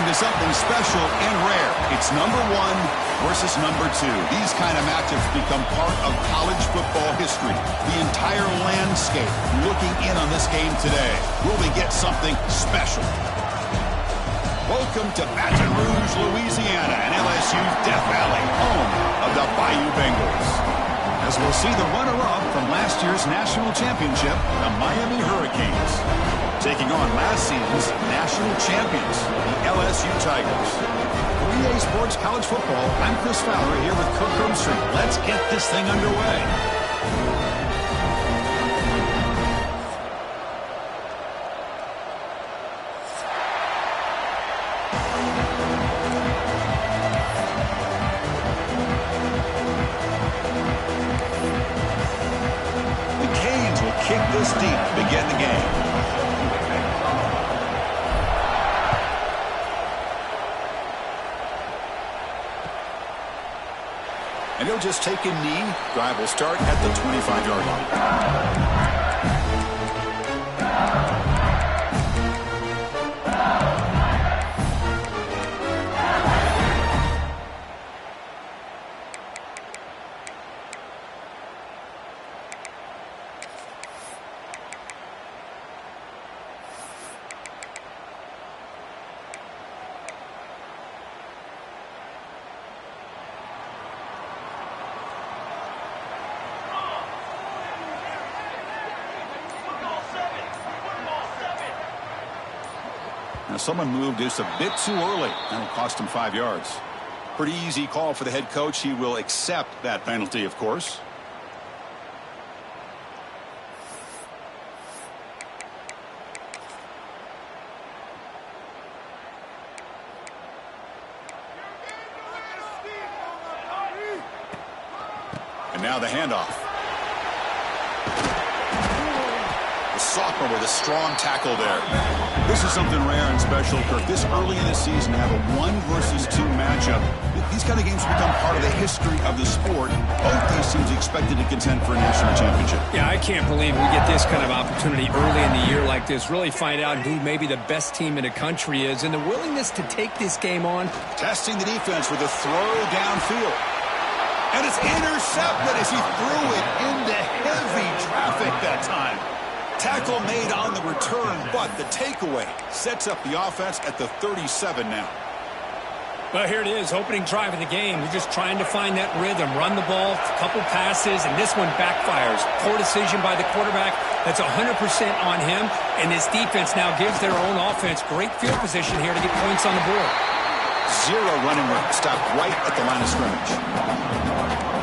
into something special and rare. It's number 1 versus number 2. These kind of matchups become part of college football history. The entire landscape looking in on this game today. Will we get something special? Welcome to Baton Rouge, Louisiana, and LSU's Death Valley, home of the Bayou Bengals. As we'll see the runner-up from last year's national championship, the Miami Hurricanes, taking on last season's national champions, the LSU Tigers. For EA Sports College Football, I'm Chris Fowler here with Kirk Herbstreit. Let's get this thing underway. Kick this deep to begin the game. And he'll just take a knee. Drive will start at the 25-yard line. Now someone moved just a bit too early. That'll cost him 5 yards. Pretty easy call for the head coach. He will accept that penalty, of course. And now the handoff. The sophomore with a strong tackle there. This is something rare and special, Kirk. This early in the season, have a 1 versus 2 matchup. These kind of games become part of the history of the sport. Both these teams expected to contend for a national championship. Yeah, I can't believe we get this kind of opportunity early in the year like this. Really find out who maybe the best team in the country is and the willingness to take this game on. Testing the defense with a throw downfield. And it's intercepted as he threw it into heavy traffic that time. Tackle made on the return, but the takeaway sets up the offense at the 37 now. Well, here it is, opening drive of the game. We're just trying to find that rhythm, run the ball, a couple passes, and this one backfires. Poor decision by the quarterback. That's 100% on him, and this defense now gives their own offense great field position here to get points on the board. 0 running room, stopped right at the line of scrimmage.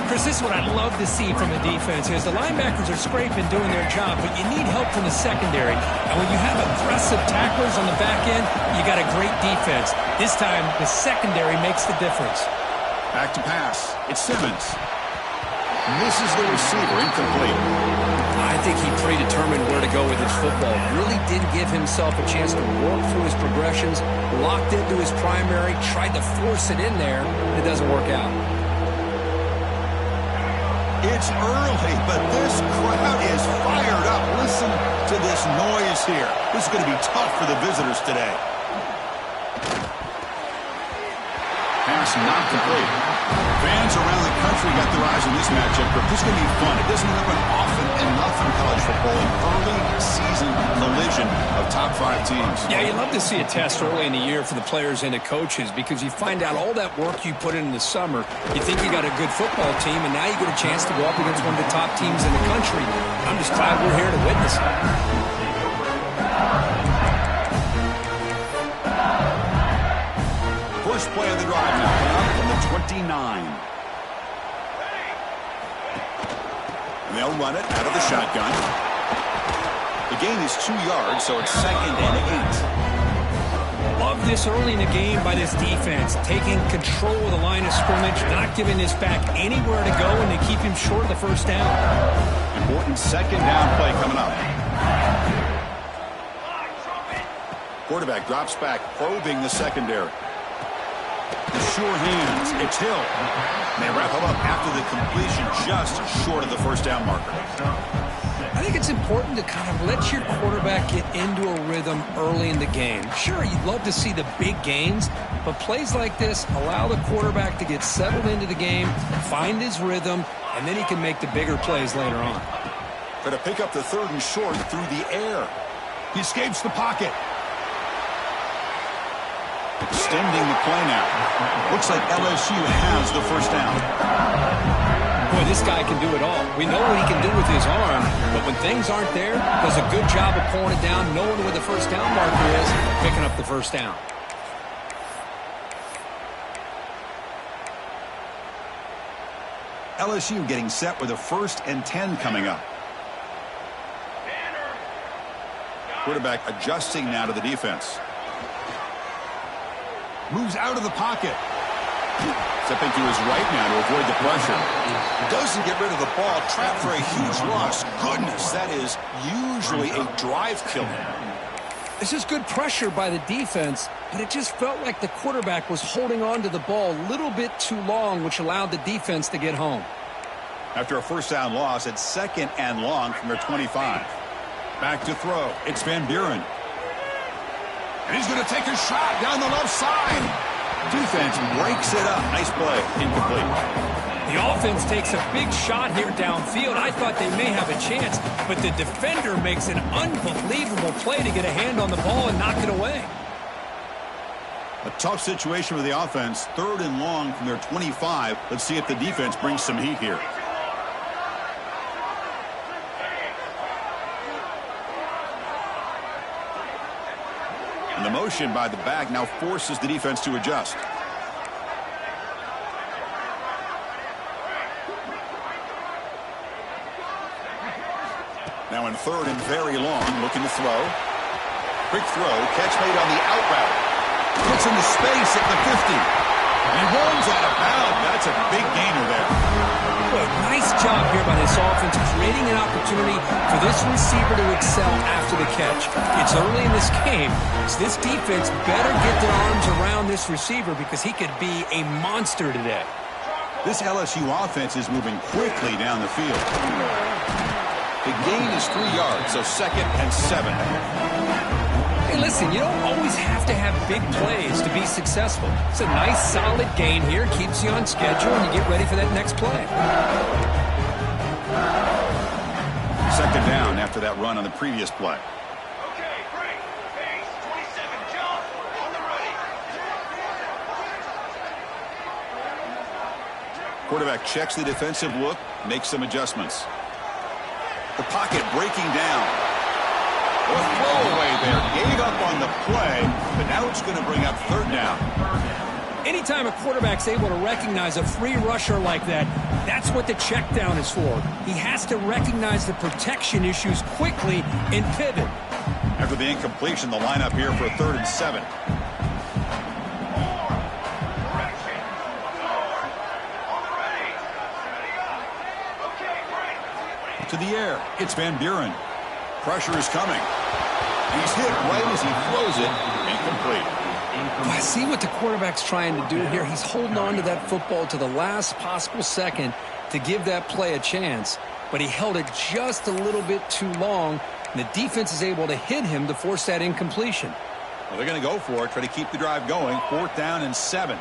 Chris, this is what I love to see from a defense is the linebackers are scraping, doing their job, but you need help from the secondary. And when you have aggressive tacklers on the back end, you got a great defense. This time, the secondary makes the difference. Back to pass. It's Simmons. Misses the receiver, incomplete. I think he predetermined where to go with his football. Really didn't give himself a chance to work through his progressions, locked into his primary, tried to force it in there, and it doesn't work out. It's early, but this crowd is fired up. Listen to this noise here. This is going to be tough for the visitors today. Pass not complete. Fans around the country got their eyes on this matchup, but this is going to be fun. It doesn't happen often enough in college football. An early season collision of top 5 teams. Yeah, you love to see a test early in the year for the players and the coaches because you find out all that work you put in the summer. You think you got a good football team, and now you get a chance to go up against one of the top teams in the country. I'm just glad we're here to witness it. First play of the drive now, up from the 29. And they'll run it out of the shotgun. The gain is 2 yards, so it's 2nd and 8. Love this early in the game by this defense, taking control of the line of scrimmage, not giving this back anywhere to go, and they keep him short of the first down. Important 2nd down play coming up. Quarterback drops back, probing the secondary. The sure hands. It's Hill. And they wrap him up after the completion just short of the first down marker. I think it's it's important to kind of let your quarterback get into a rhythm early in the game. Sure, you'd love to see the big gains, but plays like this allow the quarterback to get settled into the game, find his rhythm, and then he can make the bigger plays later on. Going to pick up the 3rd and short through the air. He escapes the pocket. Extending the play now. Looks like LSU has the first down. Boy, this guy can do it all. We know what he can do with his arm, but when things aren't there, does a good job of pulling it down, knowing where the first down marker is, picking up the first down. LSU getting set with a 1st and 10 coming up. Quarterback adjusting now to the defense. Moves out of the pocket. Stepping to his right now to avoid the pressure. Doesn't get rid of the ball. Trapped for a huge loss. Goodness, that is usually a drive killer. This is good pressure by the defense, but it just felt like the quarterback was holding on to the ball a little bit too long, which allowed the defense to get home. After a first down loss, it's 2nd and long from their 25. Back to throw. It's Van Buren. And he's going to take a shot down the left side. Defense breaks it up. Nice play. Incomplete. The offense takes a big shot here downfield. I thought they may have a chance, but the defender makes an unbelievable play to get a hand on the ball and knock it away. A tough situation for the offense. 3rd and long from their 25. Let's see if the defense brings some heat here. And the motion by the back now forces the defense to adjust. Now in 3rd and very long, looking to throw. Quick throw, catch made on the out route. Gets into space at the 50. And he rolls out of bounds. That's a big gainer there. Well, nice job here by this offense, creating an opportunity for this receiver to excel after the catch. It's early in this game, so this defense better get their arms around this receiver because he could be a monster today. This LSU offense is moving quickly down the field. The gain is 3 yards, so 2nd and 7. Hey, listen, you don't always have to have big plays to be successful. It's a nice, solid gain here. Keeps you on schedule, and you get ready for that next play. 2nd down after that run on the previous play. Okay, break. Pace, 27, jump. On the ready. Quarterback checks the defensive look, makes some adjustments. The pocket breaking down. A throwaway there. Gave up on the play, but now it's going to bring up 3rd down. Anytime a quarterback's able to recognize a free rusher like that, that's what the check down is for. He has to recognize the protection issues quickly and pivot. After the incompletion, the lineup here for 3rd and 7. To the air. It's Van Buren. Pressure is coming. He's hit right as he throws it. Incomplete. I see what the quarterback's trying to do here. He's holding on to that football to the last possible second to give that play a chance, but he held it just a little bit too long, and the defense is able to hit him to force that incompletion. Well, they're going to go for it, try to keep the drive going. 4th down and 7.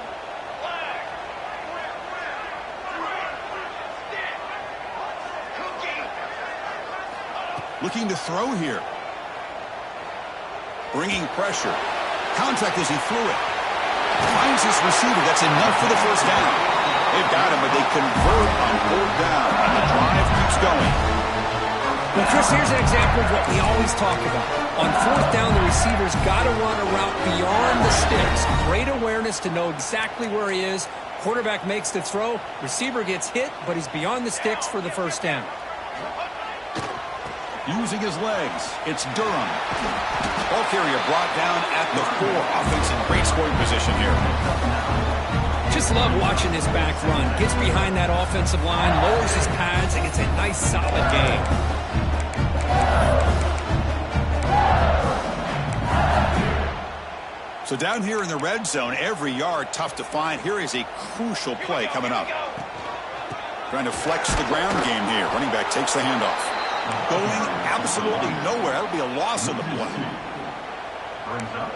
Looking to throw here. Bringing pressure. Contact as he threw it. Finds his receiver. That's enough for the first down. They've got him, but they convert on 4th down. And the drive keeps going. Well, Chris, here's an example of what we always talk about. On 4th down, the receiver's got to run a route beyond the sticks. Great awareness to know exactly where he is. Quarterback makes the throw. Receiver gets hit, but he's beyond the sticks for the first down. Using his legs, it's Durham. Ball carrier brought down at the 4. Offense in great scoring position here. Just love watching this back run. Gets behind that offensive line, lowers his pads, and gets a nice solid gain. So down here in the red zone, every yard tough to find. Here is a crucial play coming up. Trying to flex the ground game here. Running back takes the handoff. Going absolutely nowhere. That'll be a loss of the play.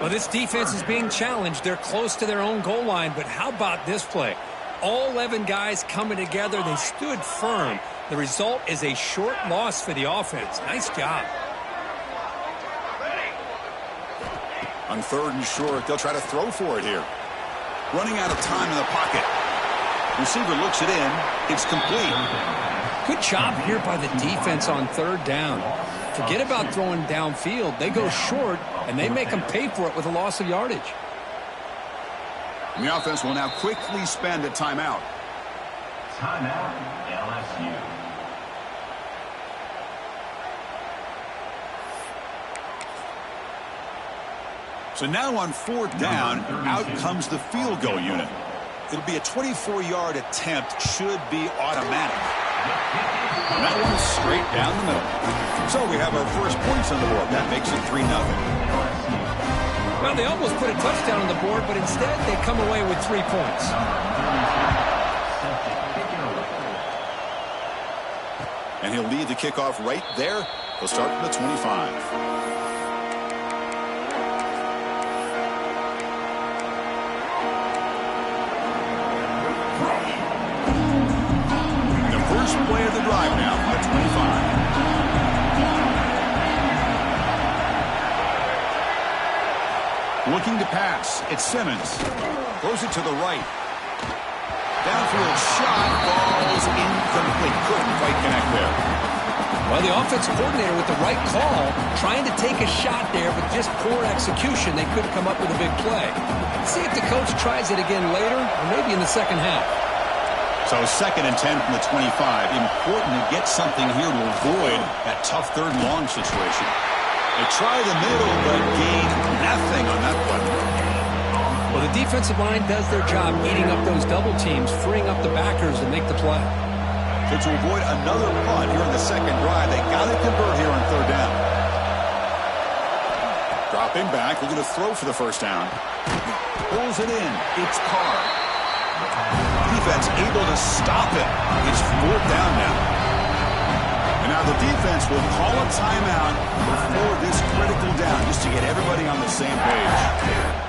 Well, this defense is being challenged. They're close to their own goal line, but how about this play? All 11 guys coming together. They stood firm. The result is a short loss for the offense. Nice job. On 3rd and short, they'll try to throw for it here. Running out of time in the pocket. Receiver looks it in. It's complete. Good job here by the defense on 3rd down. Forget about throwing downfield. They go short, and they make them pay for it with a loss of yardage. And the offense will now quickly spend a timeout. Timeout, LSU. So now on 4th down, out comes the field goal unit. It'll be a 24-yard attempt, should be automatic. And that one's straight down the middle. So we have our first points on the board. That makes it 3-0. Well, they almost put a touchdown on the board, but instead they come away with 3 points. And he'll lead the kickoff right there. He'll start from the 25. Play of the drive now from the 25. Looking to pass. It's Simmons. Throws it to the right. Downfield shot. Falls incomplete. Couldn't quite connect there. Well, the offensive coordinator with the right call, trying to take a shot there, but just poor execution. They couldn't come up with a big play. Let's see if the coach tries it again later, or maybe in the second half. So 2nd and 10 from the 25. Important to get something here to avoid that tough 3rd and long situation. They try the middle, but gain nothing on that play. Well, the defensive line does their job eating up those double teams, freeing up the backers to make the play. So to avoid another punt here in the 2nd drive, they got to convert here on 3rd down. Dropping back, they're going to throw for the 1st down. Pulls it in. It's Carr. Defense able to stop it. It's 4th down now. And now the defense will call a timeout before this critical down, just to get everybody on the same page.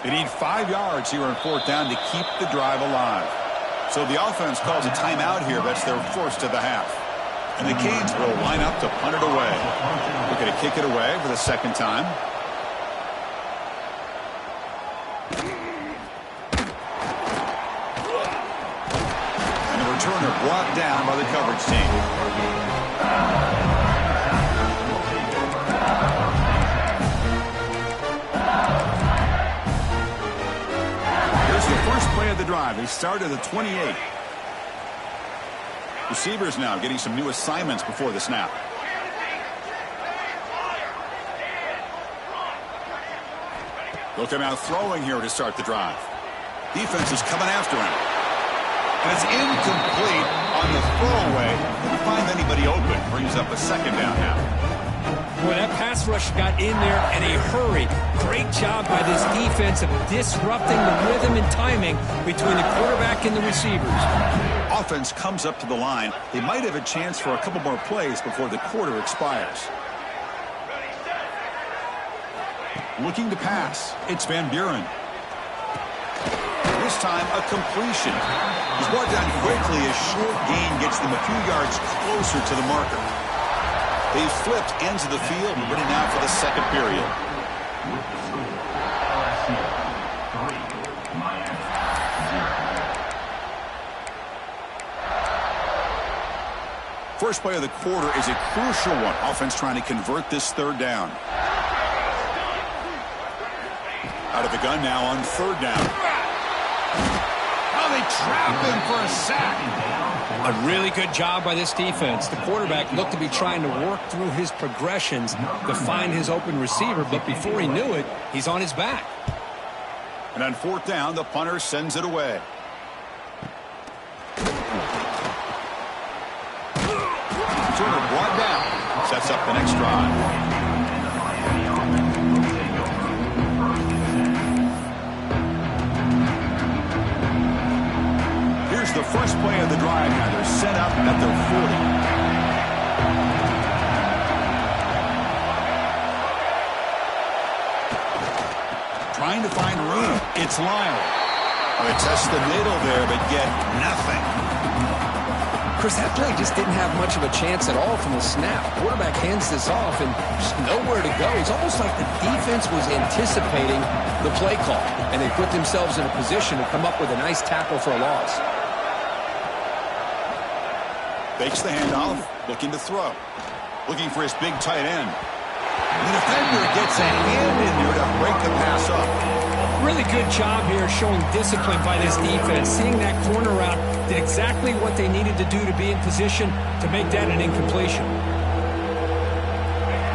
They need 5 yards here on 4th down to keep the drive alive. So the offense calls a timeout here. That's their 1st of the half. And the Canes will line up to punt it away. They're going to kick it away for the 2nd time. And the returner brought down by the coverage team. First play of the drive. They start at the 28. Receivers now getting some new assignments before the snap. They'll come out throwing here to start the drive. Defense is coming after him. And it's incomplete on the throwaway. Didn't find anybody open. Brings up a 2nd down now. Boy, that pass rush got in there in a hurry. Great job by this defense of disrupting the rhythm and timing between the quarterback and the receivers. Offense comes up to the line. They might have a chance for a couple more plays before the quarter expires. Looking to pass. It's Van Buren. This time a completion. He's brought down quickly. A short gain gets them a few yards closer to the marker. They flipped ends of the field and ready now for the 2nd period. First play of the quarter is a crucial one. Offense trying to convert this third down. Out of the gun now on third down. Oh, they trap him for a sack. A really good job by this defense. The quarterback looked to be trying to work through his progressions to find his open receiver, but before he knew it, he's on his back. And on fourth down, the punter sends it away. Turner brought down. Sets up the next drive. Here's the first play of the drive now. They're set up at their 40. Trying to find room. It's Lyle. They test the middle there, but get nothing. Chris, that play just didn't have much of a chance at all from the snap. Quarterback hands this off and just nowhere to go. It's almost like the defense was anticipating the play call, and they put themselves in a position to come up with a nice tackle for a loss. Fakes the handoff, looking to throw. Looking for his big tight end. The defender gets a hand in there to break the pass up. Really good job here showing discipline by this defense. Seeing that corner route did exactly what they needed to do to be in position to make that an incompletion.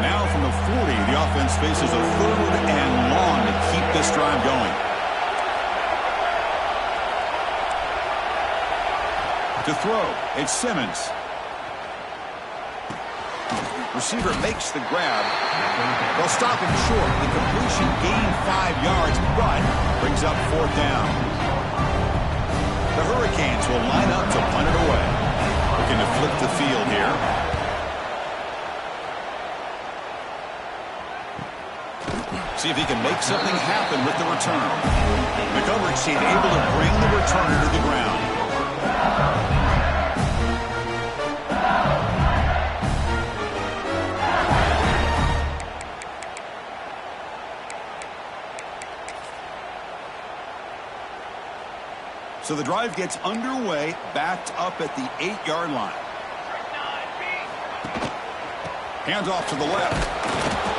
Now from the 40, the offense faces a third and long to keep this drive going. To throw, it's Simmons. Receiver makes the grab. They'll stop him short. The completion gained 5 yards, but brings up fourth down. The Hurricanes will line up to punt it away. Looking to flip the field here. See if he can make something happen with the return. The coverage team able to bring the returner to the ground. So the drive gets underway, backed up at the 8-yard line. Hands off to the left.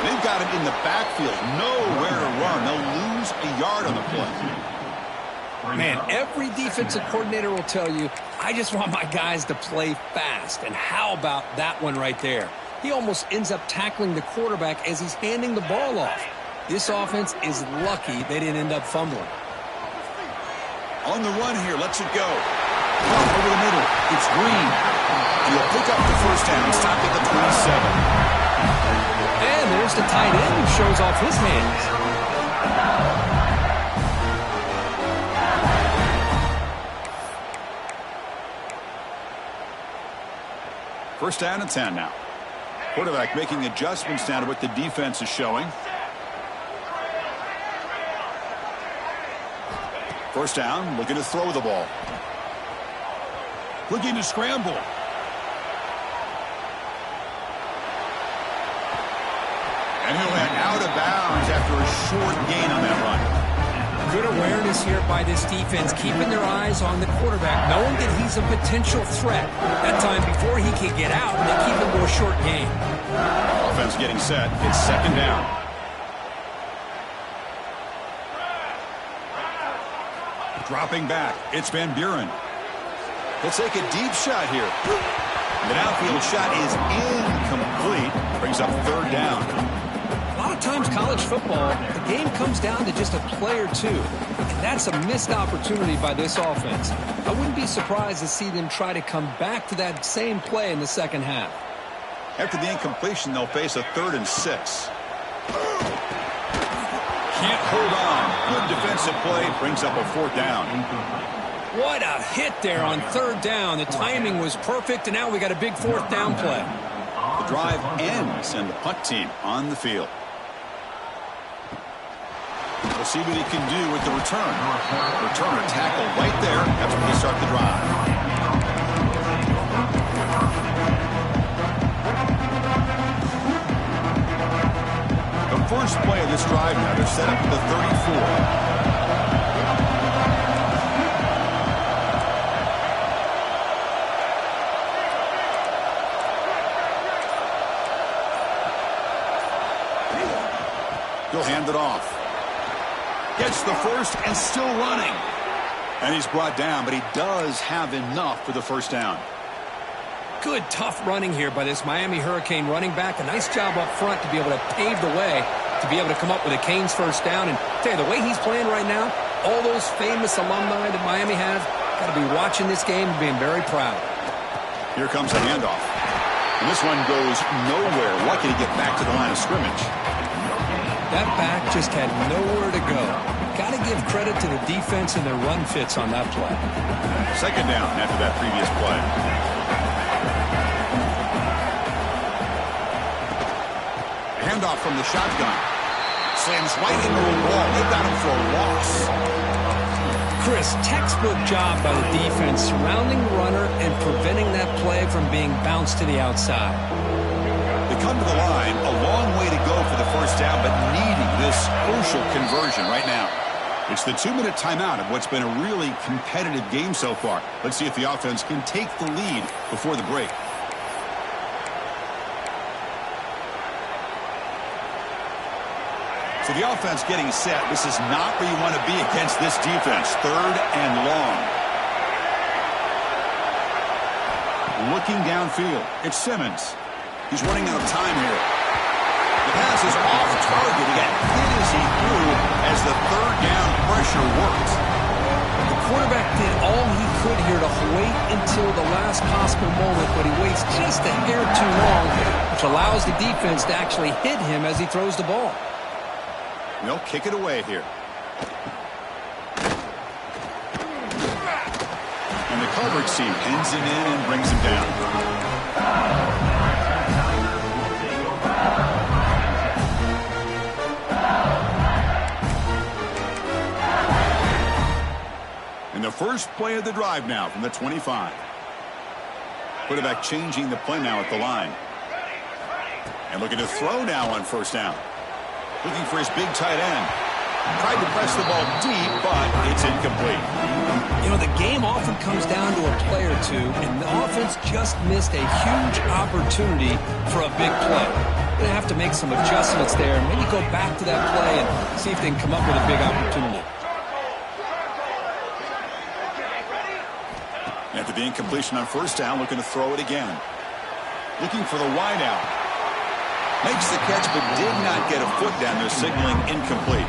They've got him in the backfield. Nowhere to run. They'll lose a yard on the play. Man, every defensive coordinator will tell you, I just want my guys to play fast. And how about that one right there? He almost ends up tackling the quarterback as he's handing the ball off. This offense is lucky they didn't end up fumbling. On the run here, lets it go. Over the middle, it's Green. He'll pick up the first down, stop at the 27. And there's the tight end who shows off his hands. First down and 10 now. Quarterback making adjustments down to what the defense is showing. First down, looking to throw the ball. Looking to scramble. And he'll head out of bounds after a short gain on that run. Good awareness here by this defense, keeping their eyes on the quarterback, knowing that he's a potential threat. That time before he can get out, and they keep him to a short gain. Offense getting set. It's second down. Dropping back, it's Van Buren. He'll take a deep shot here. The downfield shot is incomplete. Brings up third down. A lot of times college football, the game comes down to just a play or two. And that's a missed opportunity by this offense. I wouldn't be surprised to see them try to come back to that same play in the second half. After the incompletion, they'll face a 3rd and 6. Can't hold on. Good defensive play. Brings up a fourth down. What a hit there on third down. The timing was perfect, and now we got a big fourth down play. The drive ends, and the punt team on the field. We'll see what he can do with the return. Returner tackle right there. That's when they start the drive. The first play of this drive now, they're set up at the 34. He'll hand it off. Gets the first and still running. And he's brought down, but he does have enough for the first down. Good, tough running here by this Miami Hurricane running back. A nice job up front to be able to pave the way to be able to come up with a Canes first down. And tell you, the way he's playing right now, all those famous alumni that Miami has, got to be watching this game and being very proud. Here comes a handoff. And this one goes nowhere. Lucky to get back to the line of scrimmage. That back just had nowhere to go. Got to give credit to the defense and their run fits on that play. Second down after that previous play. Handoff from the shotgun. Slams right into a wall. They've got him for a loss. Chris, textbook job by the defense surrounding the runner and preventing that play from being bounced to the outside. They come to the line, a long way to go for the first down, but needing this crucial conversion right now. It's the 2-minute timeout of what's been a really competitive game so far. Let's see if the offense can take the lead before the break. So the offense getting set. This is not where you want to be against this defense. Third and long. Looking downfield. It's Simmons. He's running out of time here. The pass is off target. He got hit as he threw as the third down pressure worked. The quarterback did all he could here to wait until the last possible moment, but he waits just a hair too long, which allows the defense to actually hit him as he throws the ball. They'll kick it away here. And the coverage team pins him in and brings him down. And the first play of the drive now from the 25. Quarterback changing the play now at the line. And looking to throw now on first down. Looking for his big tight end. Tried to press the ball deep, but it's incomplete. You know, the game often comes down to a play or two, and the offense just missed a huge opportunity for a big play. They're going to have to make some adjustments there and maybe go back to that play and see if they can come up with a big opportunity. After the incompletion on first down, looking to throw it again. Looking for the wide out. Makes the catch, but did not get a foot down there, signaling incomplete.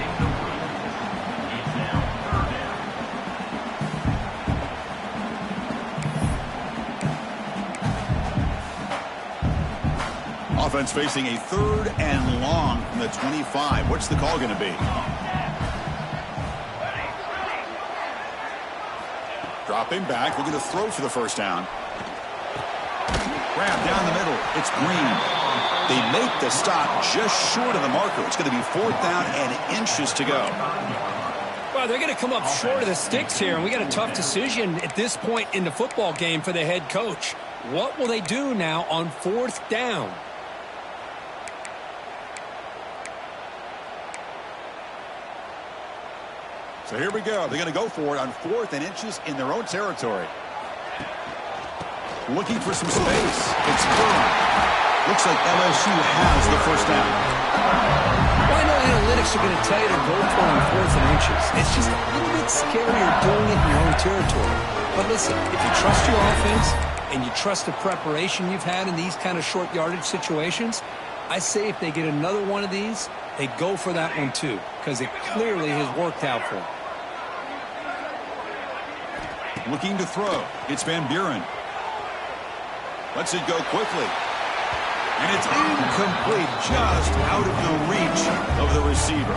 Offense facing a third and long from the 25. What's the call going to be? Dropping back, looking to throw for the first down. Grab down the middle. It's Green. They make the stop just short of the marker. It's going to be fourth down and inches to go. Well, they're going to come up short of the sticks here, and we got a tough decision at this point in the football game for the head coach. What will they do now on fourth down? So here we go. They're going to go for it on fourth and inches in their own territory. Looking for some space. It's Burrow. Looks like LSU has the first down. Well, I know analytics are going to tell you to go for it on fourth and inches. It's just a little bit scarier doing it in your own territory. But listen, if you trust your offense and you trust the preparation you've had in these kind of short yardage situations, I say if they get another one of these, they go for that one too, because it clearly has worked out for them. Looking to throw. It's Van Buren. Lets it go quickly. And it's incomplete, just out of the reach of the receiver.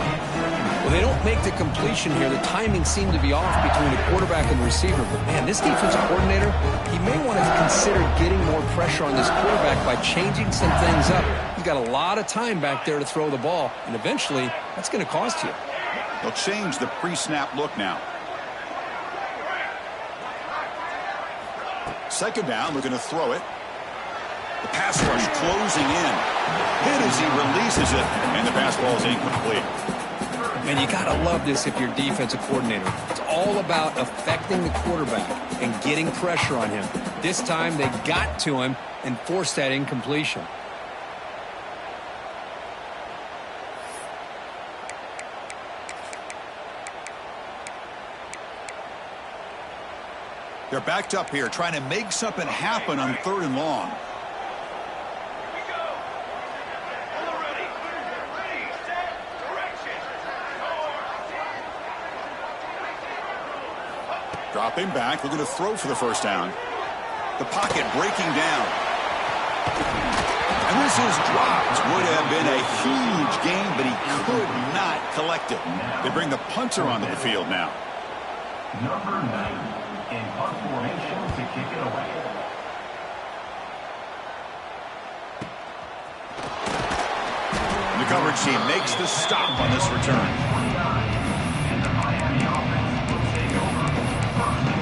Well, they don't make the completion here. The timing seemed to be off between the quarterback and the receiver. But, man, this defensive coordinator, he may want to consider getting more pressure on this quarterback by changing some things up. He's got a lot of time back there to throw the ball, and eventually that's going to cost you. They'll change the pre-snap look now. Second down, looking to throw it. The pass rush closing in. Hit as he releases it, and the pass ball is incomplete. Man, you got to love this if you're defensive coordinator. It's all about affecting the quarterback and getting pressure on him. This time they got to him and forced that incompletion. They're backed up here trying to make something happen on 3rd and long. Dropping back, looking to throw for the first down. The pocket breaking down. And this is dropped. Would have been a huge gain, but he could not collect it. They bring the punter onto the field now. Number 9 in punt formation to kick it away. The coverage team makes the stop on this return. And the Miami offense will take over 1st and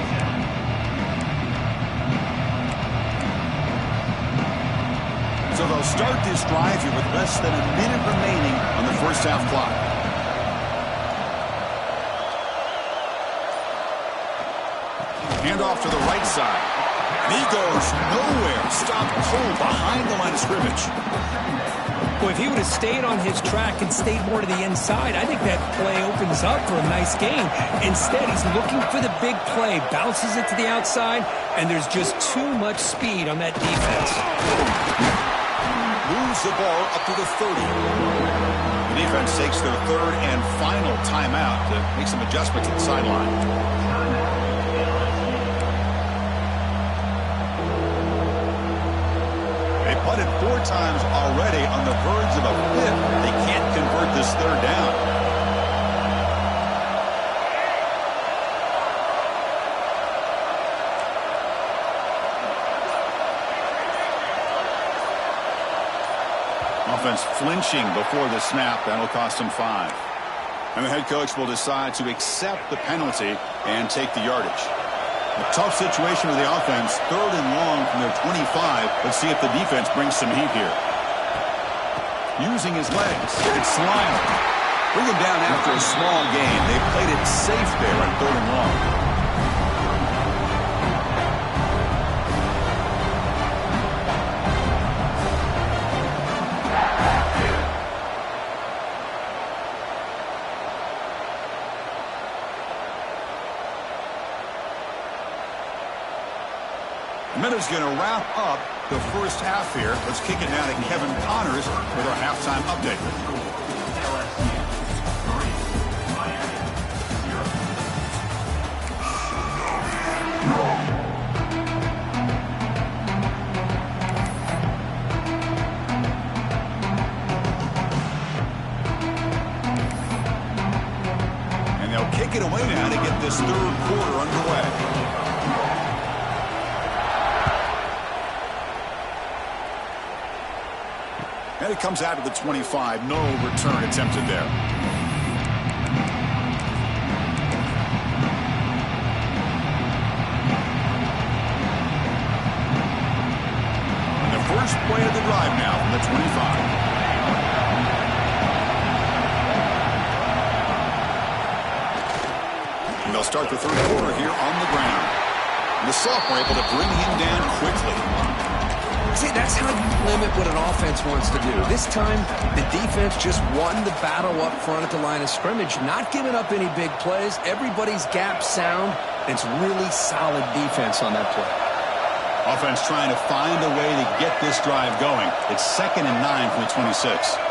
10. So they'll start this drive here with less than a minute remaining on the first half clock. Hand off to the right side. And he goes nowhere. Stopped cold behind the line of scrimmage. Well, if he would have stayed on his track and stayed more to the inside, I think that play opens up for a nice gain. Instead, he's looking for the big play, bounces it to the outside, and there's just too much speed on that defense. Moves the ball up to the 30. The defense takes their 3rd and final timeout to make some adjustments at the sideline. They punted 4 times already on the verge of a 5th. They can't convert this 3rd down. Offense flinching before the snap. That'll cost him 5. And the head coach will decide to accept the penalty and take the yardage. A tough situation with the offense. 3rd and long from their 25. Let's see if the defense brings some heat here. Using his legs. It's Slimer. Bring him down after a small gain. They played it safe there on 3rd and long. Minute's going to wrap up the first half here. Let's kick it now to Kevin Connors with our halftime update. And they'll kick it away now to get this 3rd quarter underway. And it comes out of the 25. No return attempted there. And the first play of the drive now from the 25. And they'll start the 3rd quarter here on the ground. And the sophomore able to bring him down quickly. See, that's how you limit what an offense wants to do. This time, the defense just won the battle up front at the line of scrimmage, not giving up any big plays. Everybody's gap sound. It's really solid defense on that play. Offense trying to find a way to get this drive going. It's 2nd and 9 from the 26.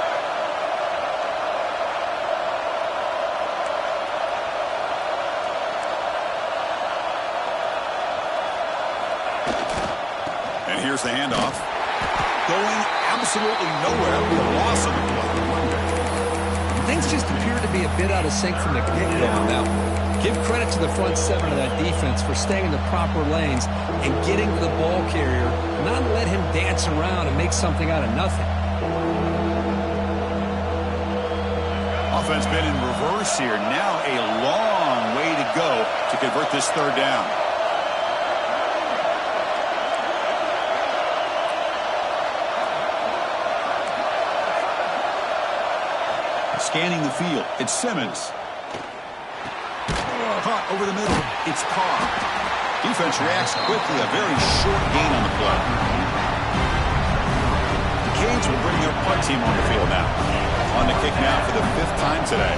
Here's the handoff. Going absolutely nowhere with a loss on the play. Things just appear to be a bit out of sync from the get-go on that one. Give credit to the front 7 of that defense for staying in the proper lanes and getting to the ball carrier, not let him dance around and make something out of nothing. Offense been in reverse here. Now a long way to go to convert this 3rd down. Scanning the field, it's Simmons. Caught over the middle, it's Carr. Defense reacts quickly, a very short gain on the play. The Canes will bring their punt team on the field now. On the kick now for the 5th time today.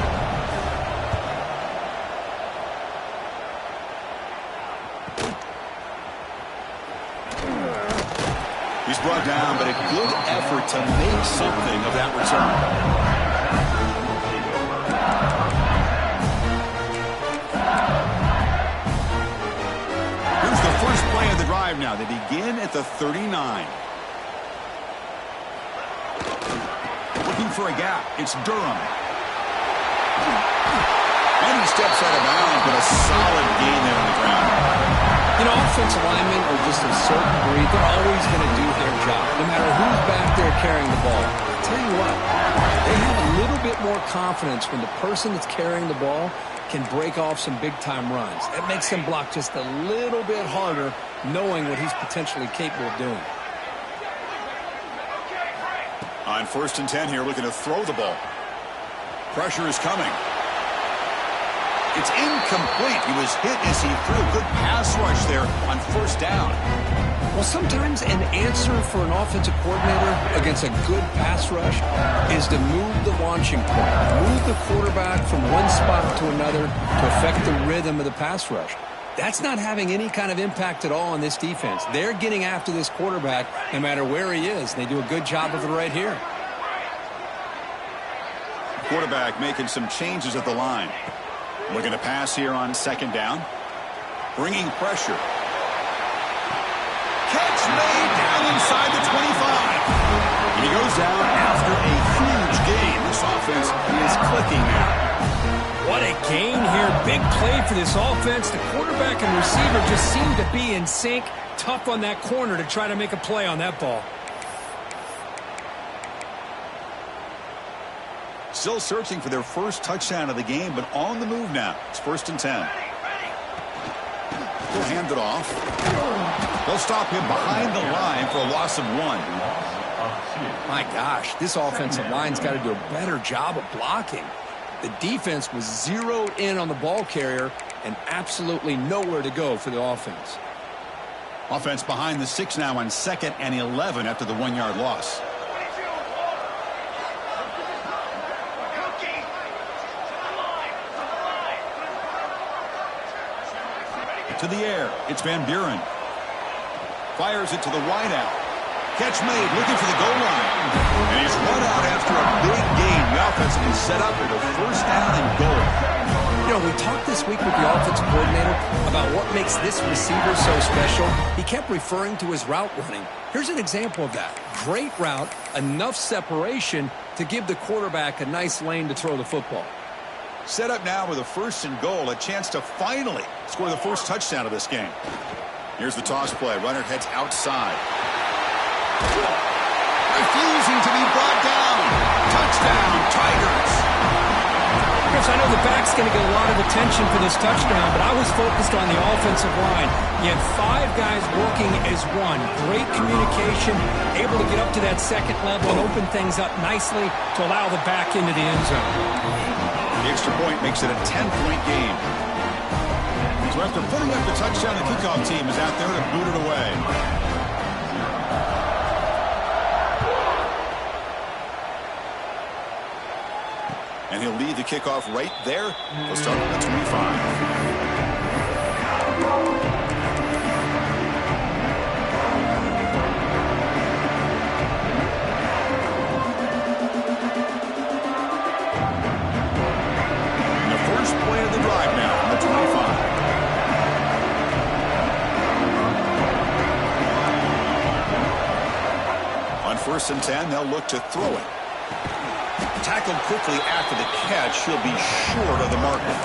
He's brought down, but a good effort to make something of that return. Here's the first play of the drive now. They begin at the 39. Looking for a gap. It's Durham. And he steps out of bounds, but a solid gain there on the ground. You know, offensive linemen are just a certain breed. They're always going to do their job, no matter who's back there carrying the ball. I'll tell you what, they have a little bit more confidence when the person that's carrying the ball can break off some big-time runs. That makes him block just a little bit harder, knowing what he's potentially capable of doing. On 1st and 10 here, looking to throw the ball. Pressure is coming. It's incomplete. He was hit as he threw a good pass rush there on 1st down. Well, sometimes an answer for an offensive coordinator against a good pass rush is to move the launching point, move the quarterback from one spot to another to affect the rhythm of the pass rush. That's not having any kind of impact at all on this defense. They're getting after this quarterback no matter where he is. They do a good job of it right here. Quarterback making some changes at the line. Looking to pass here on 2nd down. Bringing pressure. Catch made down inside the 25. And he goes down after a huge gain. This offense is clicking now. What a gain here. Big play for this offense. The quarterback and receiver just seem to be in sync. Tough on that corner to try to make a play on that ball. Still searching for their first touchdown of the game, but on the move now. It's 1st and 10. He'll hand it off. They'll stop him behind the line for a loss of 1. My gosh, this offensive line's got to do a better job of blocking. The defense was zeroed in on the ball carrier and absolutely nowhere to go for the offense. Offense behind the 6 now on 2nd and 11 after the 1-yard loss. To the air. It's Van Buren. Fires it to the wideout. Catch made, looking for the goal line. And he's run out after a big gain. The offense will be set up with a 1st down and goal. You know, we talked this week with the offensive coordinator about what makes this receiver so special. He kept referring to his route running. Here's an example of that. Great route, enough separation to give the quarterback a nice lane to throw the football. Set up now with a 1st and goal, a chance to finally score the first touchdown of this game. Here's the toss play. Runner heads outside. Refusing to be brought down. Touchdown, Tigers. Chris, I know the back's going to get a lot of attention for this touchdown, but I was focused on the offensive line. You had 5 guys working as one. Great communication, able to get up to that 2nd level and open things up nicely to allow the back into the end zone. The extra point makes it a 10-point game. So after putting up the touchdown, the kickoff team is out there to boot it away. And he'll lead the kickoff right there. We'll start with the 25. On 1st and 10, they'll look to throw it. Tackled quickly after the catch. He'll be short of the marker.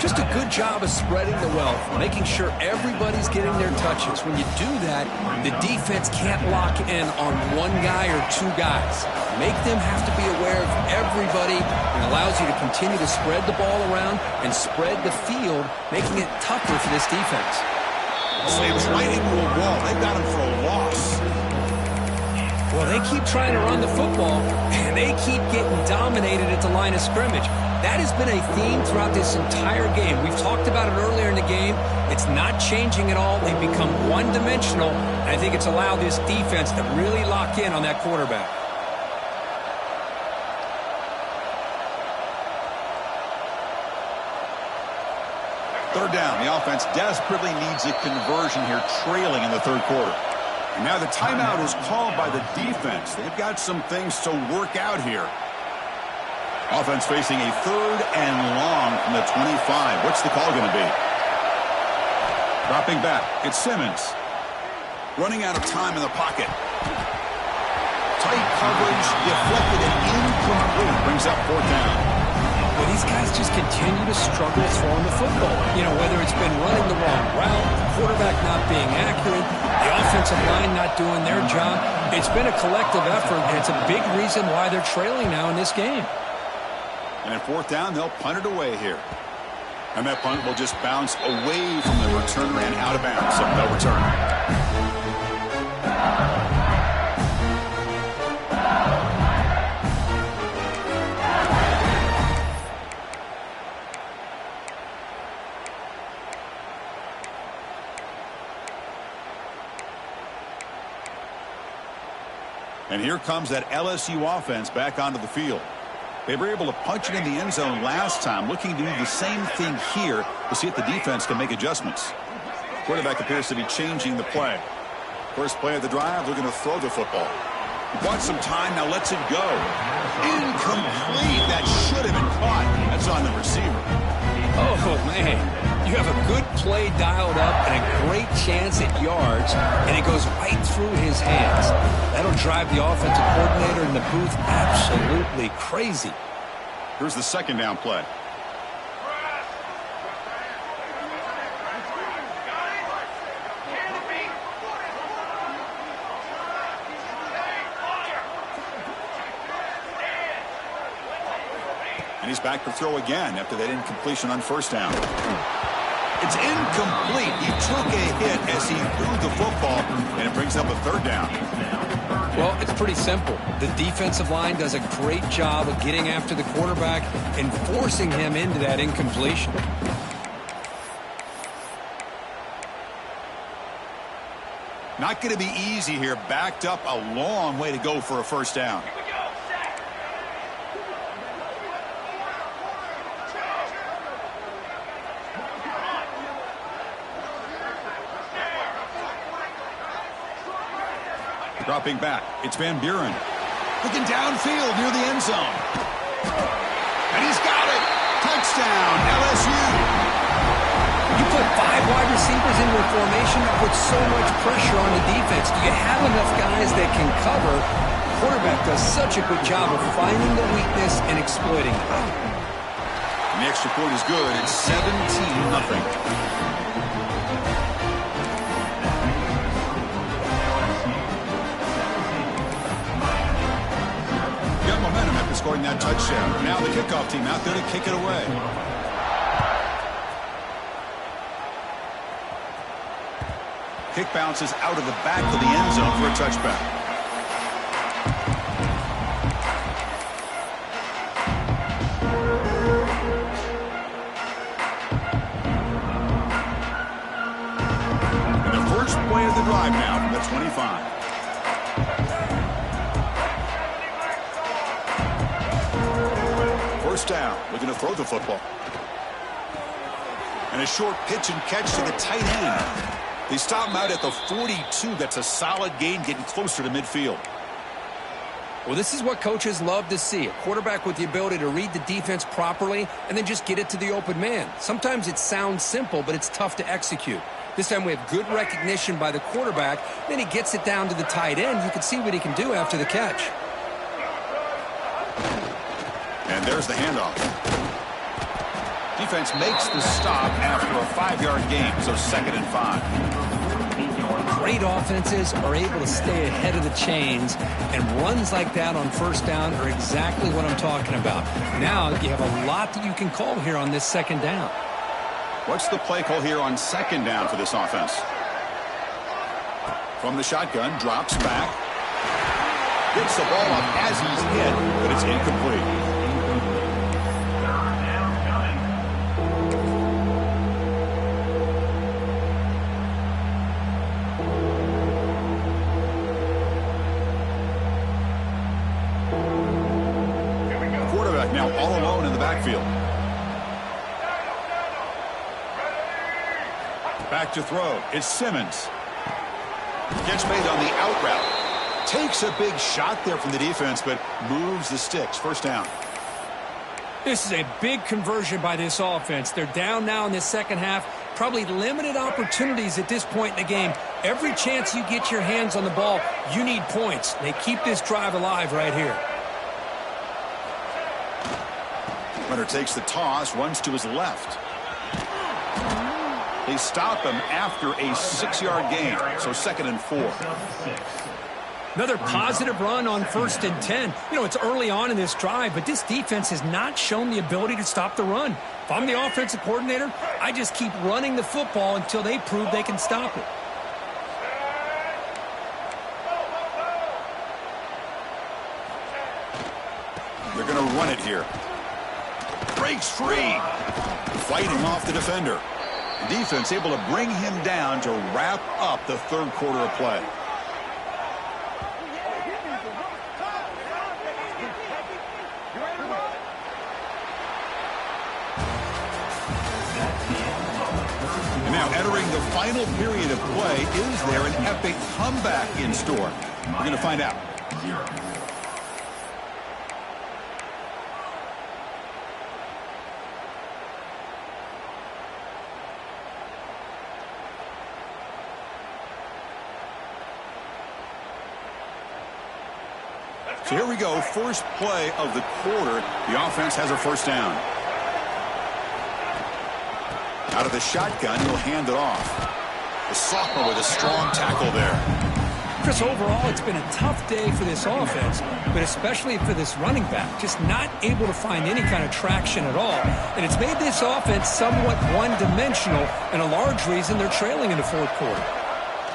Just a good job of spreading the wealth, making sure everybody's getting their touches. When you do that, the defense can't lock in on one guy or 2 guys. Make them have to be aware of everybody, and allows you to continue to spread the ball around and spread the field, making it tougher for this defense. Slams right into a wall. They've got him for a loss. Well, they keep trying to run the football, and they keep getting dominated at the line of scrimmage. That has been a theme throughout this entire game. We've talked about it earlier in the game. It's not changing at all. They've become one-dimensional, and I think it's allowed this defense to really lock in on that quarterback. Third down. The offense desperately needs a conversion here, trailing in the 3rd quarter. And now the timeout is called by the defense. They've got some things to work out here. Offense facing a 3rd and long from the 25. What's the call going to be? Dropping back. It's Simmons. Running out of time in the pocket. Tight coverage, deflected and incomplete. Brings up 4th down. Well, these guys just continue to struggle throwing the football. You know, whether it's been running the wrong route, the quarterback not being accurate, the offensive line not doing their job. It's been a collective effort, and it's a big reason why they're trailing now in this game. And at 4th down, they'll punt it away here. And that punt will just bounce away from the returner and out of bounds, so no return. And here comes that LSU offense back onto the field. They were able to punch it in the end zone last time, looking to do the same thing here to see if the defense can make adjustments. Quarterback appears to be changing the play. First play of the drive, they're going to throw the football. He bought some time, now lets it go. Incomplete. That should have been caught. That's on the receiver. Oh, man. You have a good play dialed up and a great chance at yards, and it goes right through his hands. That'll drive the offensive coordinator in the booth absolutely crazy. Here's the 2nd down play. And he's back to throw again after that incompletion on 1st down. It's incomplete. He took a hit as he threw the football, and it brings up a 3rd down. Well, it's pretty simple. The defensive line does a great job of getting after the quarterback and forcing him into that incompletion. Not going to be easy here. Backed up a long way to go for a 1st down. Dropping back. It's Van Buren. Looking downfield near the end zone. And he's got it. Touchdown, LSU. You put 5 wide receivers into a formation that puts so much pressure on the defense. Do you have enough guys that can cover? The quarterback does such a good job of finding the weakness and exploiting it. And the extra point is good. It's 17-0. Scoring that touchdown. Now the kickoff team out there to kick it away. Kick bounces out of the back of the end zone for a touchback. And the first play of the drive now from the 25. First down, looking to throw the football. And a short pitch and catch to the tight end. They stop him out at the 42. That's a solid gain, getting closer to midfield. Well, this is what coaches love to see. A quarterback with the ability to read the defense properly and then just get it to the open man. Sometimes it sounds simple, but it's tough to execute. This time we have good recognition by the quarterback. Then he gets it down to the tight end. You can see what he can do after the catch. And there's the handoff. Defense makes the stop after a 5-yard gain, so 2nd and 5. Great offenses are able to stay ahead of the chains, and runs like that on 1st down are exactly what I'm talking about. Now you have a lot that you can call here on this 2nd down. What's the play call here on 2nd down for this offense? From the shotgun, drops back. Gets the ball up as he's hit, but it's incomplete. Now all alone in the backfield. Back to throw. It's Simmons. Catch made on the out route. Takes a big shot there from the defense, but moves the sticks. First down. This is a big conversion by this offense. They're down now in the second half. Probably limited opportunities at this point in the game. Every chance you get your hands on the ball, you need points. They keep this drive alive right here. Runner takes the toss, runs to his left. They stop him after a 6-yard gain, so 2nd and 4. Another positive run on 1st and 10. You know, it's early on in this drive, but this defense has not shown the ability to stop the run. If I'm the offensive coordinator, I just keep running the football until they prove they can stop it. They're going to run it here. Breaks free. Fighting off the defender. The defense able to bring him down to wrap up the 3rd quarter of play. And now entering the final period of play, is there an epic comeback in store? We're going to find out. So here we go, first play of the quarter. The offense has a first down. Out of the shotgun, he'll hand it off. The sophomore with a strong tackle there. Chris, overall, it's been a tough day for this offense, but especially for this running back. Just not able to find any kind of traction at all. And it's made this offense somewhat one-dimensional, and a large reason they're trailing in the 4th quarter.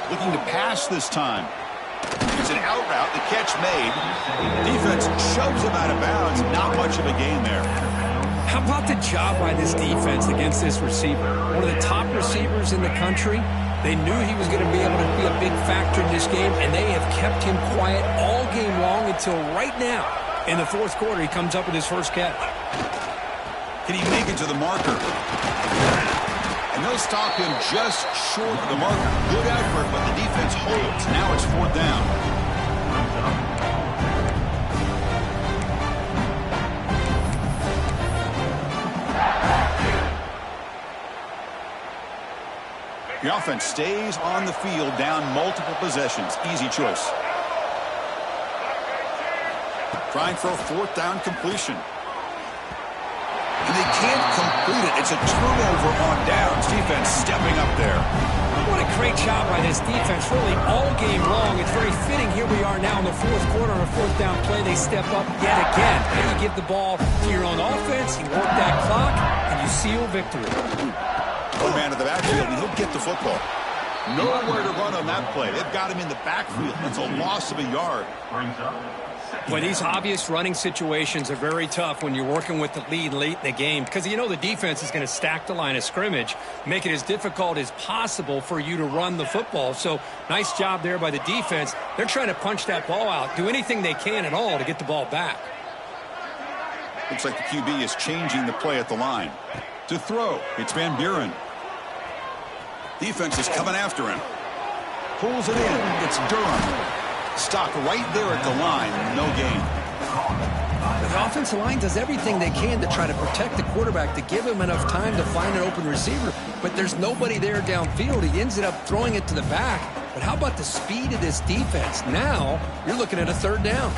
Looking to pass this time. It's an out route, the catch made. Defense shoves him out of bounds. Not much of a gain there. How about the job by this defense against this receiver? One of the top receivers in the country. They knew he was going to be able to be a big factor in this game, and they have kept him quiet all game long until right now. In the 4th quarter, he comes up with his first catch. Can he make it to the marker? And they'll stop him just short of the marker. Good effort, but the defense holds. Now it's 4th down. The offense stays on the field, down multiple possessions. Easy choice. Trying for a 4th down completion. And they can't complete it. It's a turnover on downs. Defense stepping up there. What a great job by this defense, really all game long. It's very fitting. Here we are now in the 4th quarter on a 4th down play. They step up yet again. Now you give the ball to your own offense, you work that clock, and you seal victory. One man to the backfield, and he'll get the football. Nowhere to run on that play. They've got him in the backfield. That's a loss of a yard. Well, these obvious running situations are very tough when you're working with the lead late in the game because you know the defense is going to stack the line of scrimmage, make it as difficult as possible for you to run the football. So nice job there by the defense. They're trying to punch that ball out, do anything they can at all to get the ball back. Looks like the QB is changing the play at the line. To throw, it's Van Buren. Defense is coming after him. Pulls it in. It's Durham. Stopped right there at the line. No gain. The offensive line does everything they can to try to protect the quarterback, to give him enough time to find an open receiver. But there's nobody there downfield. He ends up throwing it to the back. But how about the speed of this defense? Now you're looking at a 3rd down.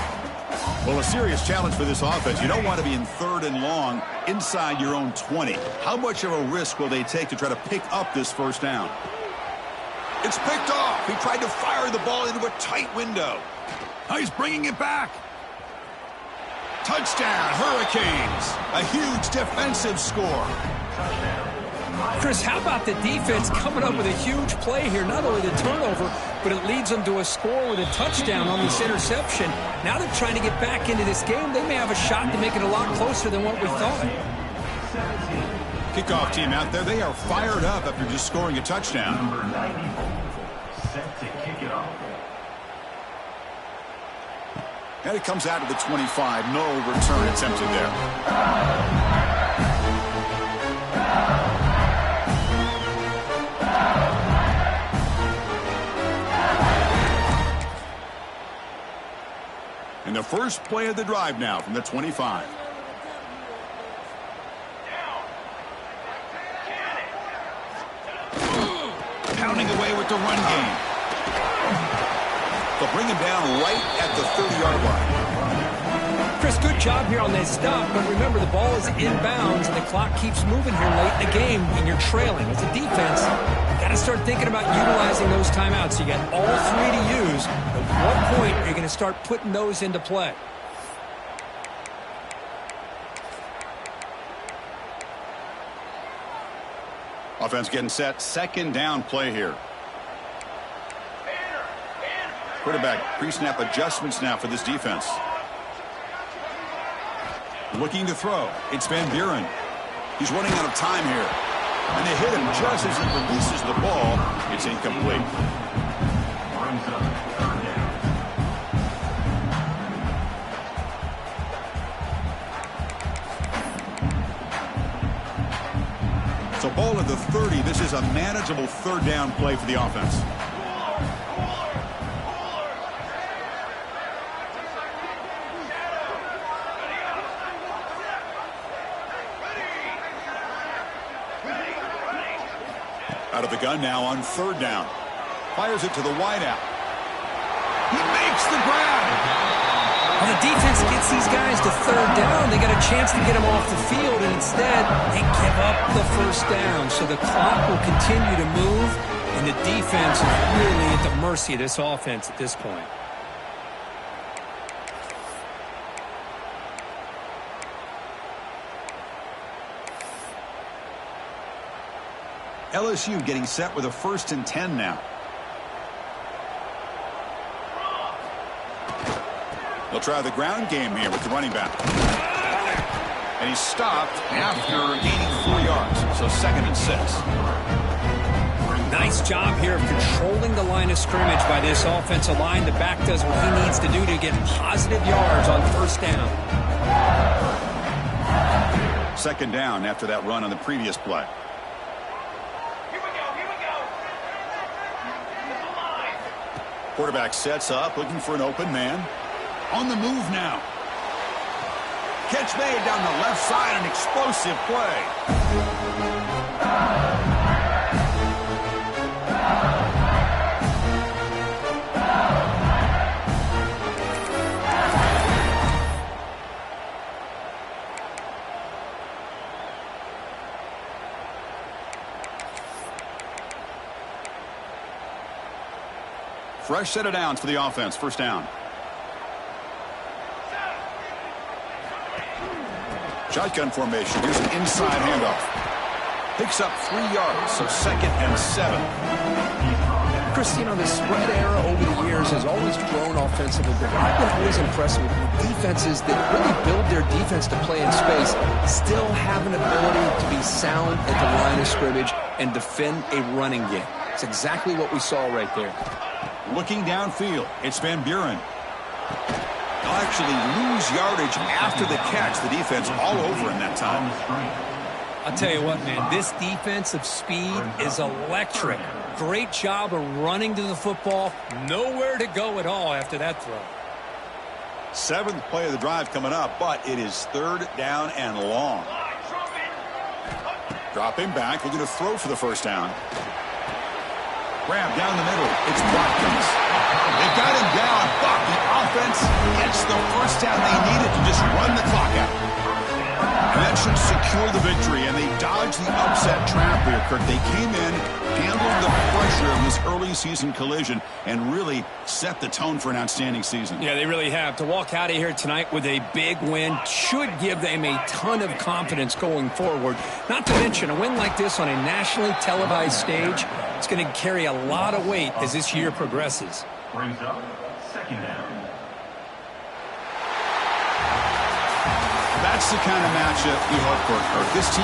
Well, a serious challenge for this offense. You don't want to be in 3rd and long inside your own 20. How much of a risk will they take to try to pick up this first down? It's picked off. He tried to fire the ball into a tight window. Now he's bringing it back. Touchdown, Hurricanes. A huge defensive score. Chris, how about the defense coming up with a huge play here? Not only the turnover, but it leads them to a score with a touchdown on this interception. Now they're trying to get back into this game. They may have a shot to make it a lot closer than what we thought. Kickoff team out there. They are fired up after just scoring a touchdown. Number 94, set to kick it off. And it comes out of the 25. No return attempted there. And the first play of the drive now from the 25. Pounding away with the run game. They'll bring him down right at the 30-yard line. Chris, good job here on that stop, but remember the ball is inbounds and the clock keeps moving here late in the game and you're trailing. As a defense, you got to start thinking about utilizing those timeouts. You got all three to use. At what point are you going to start putting those into play? Offense getting set. Second down play here. Quarterback pre-snap adjustments now for this defense. Looking to throw. It's Van Buren. He's running out of time here. And they hit him just as he releases the ball. It's incomplete. So ball at the 30. This is a manageable third down play for the offense. Out of the gun now on third down. Fires it to the wideout. He makes the grab. Well, the defense gets these guys to third down. They got a chance to get them off the field, and instead they give up the first down. So the clock will continue to move, and the defense is really at the mercy of this offense at this point. LSU getting set with a 1st and 10 now. They'll try the ground game here with the running back. And he's stopped after gaining 4 yards. So 2nd and 6. Nice job here of controlling the line of scrimmage by this offensive line. The back does what he needs to do to get positive yards on first down. 2nd down after that run on the previous play. Quarterback sets up, looking for an open man. On the move now. Catch made down the left side, an explosive play. Fresh set of downs for the offense. First down. Shotgun formation. Here's an inside handoff. Picks up 3 yards, so 2nd and 7. Chris, you know, the spread era over the years has always grown offensively, but I've been always impressed with defenses that really build their defense to play in space, still have an ability to be sound at the line of scrimmage and defend a running game. It's exactly what we saw right there. Looking downfield, it's Van Buren. They'll actually lose yardage after the catch. The defense all over in that time. I'll tell you what, man, this defensive speed is electric. Great job of running to the football. Nowhere to go at all after that throw. 7th play of the drive coming up, but it is 3rd down and long. Dropping back, looking to throw for the first down. Grab down the middle. It's Watkins. They got him down, but the offense gets the first down they needed to just run the clock out. And that should secure the victory, and they dodged the upset trap here, Kirk. They came in, handled the pressure of this early season collision, and really set the tone for an outstanding season. Yeah, they really have. To walk out of here tonight with a big win should give them a ton of confidence going forward. Not to mention, a win like this on a nationally televised stage, it's going to carry a lot of weight as this year progresses. Brings up 2nd down. That's the kind of matchup we hope for. This team